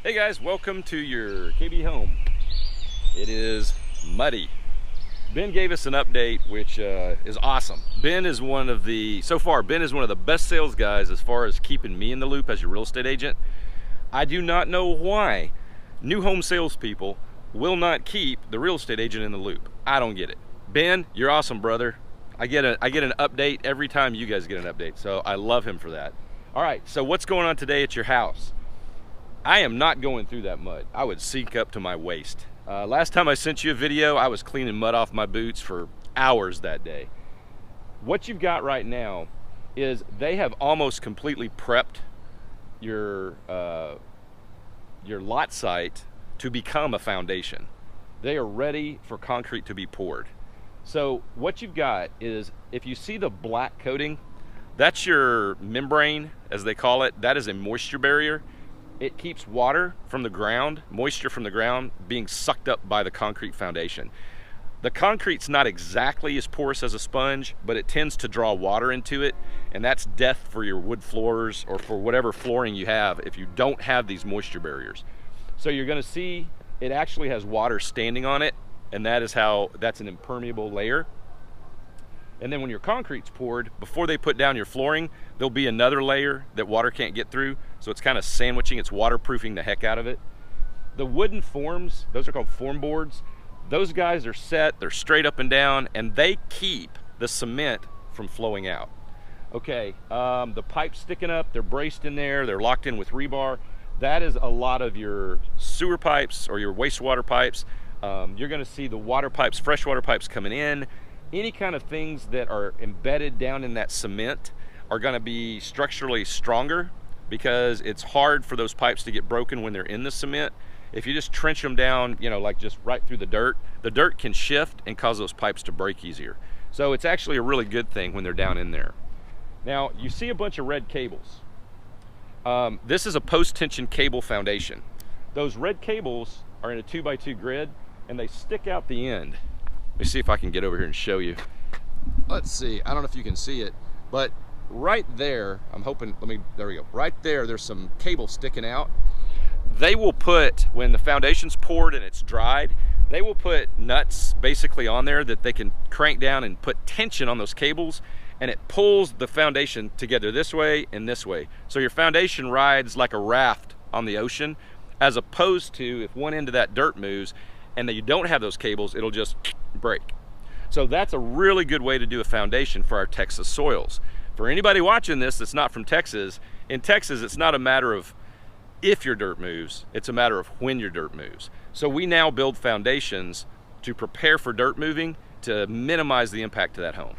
Hey guys, welcome to your KB home. It is muddy. Ben gave us an update, which is awesome. Ben is one of the best sales guys as far as keeping me in the loop as your real estate agent. I do not know why new home salespeople will not keep the real estate agent in the loop. I don't get it. Ben, you're awesome, brother. I get an update every time you guys get an update, so I love him for that. All right, so what's going on today at your house? I am not going through that mud. I would sink up to my waist. Last time I sent you a video, I was cleaning mud off my boots for hours that day. What you've got right now is they have almost completely prepped your lot site to become a foundation. They are ready for concrete to be poured. So what you've got is, if you see the black coating, that's your membrane, as they call it. That is a moisture barrier. It keeps water from the ground, moisture from the ground, being sucked up by the concrete foundation. The concrete's not exactly as porous as a sponge, but it tends to draw water into it, and that's death for your wood floors or for whatever flooring you have if you don't have these moisture barriers. So you're gonna see it actually has water standing on it, and that's an impermeable layer. And then when your concrete's poured, before they put down your flooring, there'll be another layer that water can't get through. So it's kind of sandwiching, it's waterproofing the heck out of it. The wooden forms, those are called form boards. Those guys are set, they're straight up and down, and they keep the cement from flowing out. Okay, the pipes sticking up, they're braced in there, they're locked in with rebar. That is a lot of your sewer pipes or your wastewater pipes. You're gonna see the water pipes, freshwater pipes coming in. Any kind of things that are embedded down in that cement are going to be structurally stronger, because it's hard for those pipes to get broken when they're in the cement. If you just trench them down, you know, like just right through the dirt can shift and cause those pipes to break easier. So it's actually a really good thing when they're down in there. Now, you see a bunch of red cables. This is a post-tension cable foundation. Those red cables are in a 2x2 grid, and they stick out the end. Let me see if I can get over here and show you. Let's see, I don't know if you can see it, but right there, I'm hoping, there we go. Right there, there's some cable sticking out. They will put, when the foundation's poured and it's dried, they will put nuts basically on there that they can crank down and put tension on those cables, and it pulls the foundation together this way and this way. So your foundation rides like a raft on the ocean, as opposed to if one end of that dirt moves and that you don't have those cables, it'll just break. So that's a really good way to do a foundation for our Texas soils. For anybody watching this that's not from Texas, in Texas it's not a matter of if your dirt moves, it's a matter of when your dirt moves. So we now build foundations to prepare for dirt moving to minimize the impact to that home.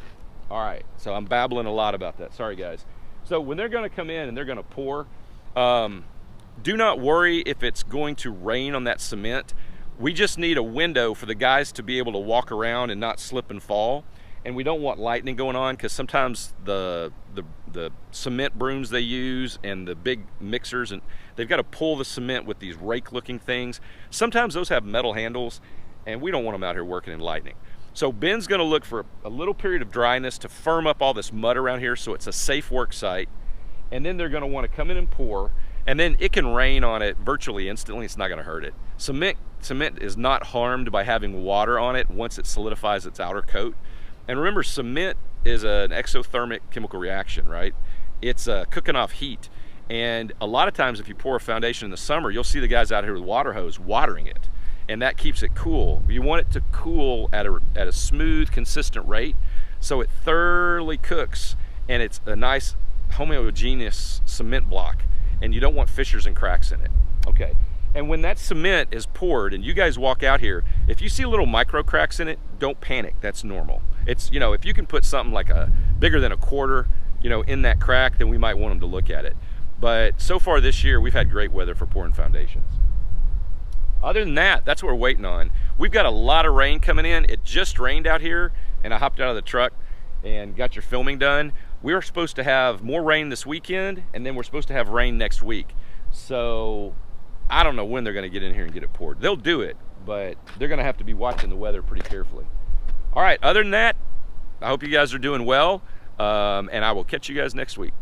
All right, so I'm babbling a lot about that, sorry guys. So when they're gonna come in and they're gonna pour, do not worry if it's going to rain on that cement. We just need a window for the guys to be able to walk around and not slip and fall. And we don't want lightning going on, because sometimes the cement brooms they use and the big mixers, and they've got to pull the cement with these rake looking things. Sometimes those have metal handles, and we don't want them out here working in lightning. So Ben's gonna look for a little period of dryness to firm up all this mud around here so it's a safe work site. And then they're gonna want to come in and pour, and then it can rain on it virtually instantly. It's not gonna hurt it. Cement is not harmed by having water on it once it solidifies its outer coat. And remember, cement is an exothermic chemical reaction, right? It's cooking off heat. And a lot of times if you pour a foundation in the summer, you'll see the guys out here with water hose watering it. And that keeps it cool. You want it to cool at a smooth, consistent rate, so it thoroughly cooks and it's a nice homogeneous cement block, and you don't want fissures and cracks in it. Okay. And when that cement is poured and you guys walk out here, if you see little micro cracks in it, don't panic, that's normal. It's, you know, if you can put something like bigger than a quarter, you know, in that crack, then we might want them to look at it. But so far this year, we've had great weather for pouring foundations. Other than that, that's what we're waiting on. We've got a lot of rain coming in. It just rained out here, and I hopped out of the truck and got your filming done. We're supposed to have more rain this weekend, and then we're supposed to have rain next week. So I don't know when they're gonna get in here and get it poured. They'll do it, but they're gonna have to be watching the weather pretty carefully. All right, other than that, I hope you guys are doing well, and I will catch you guys next week.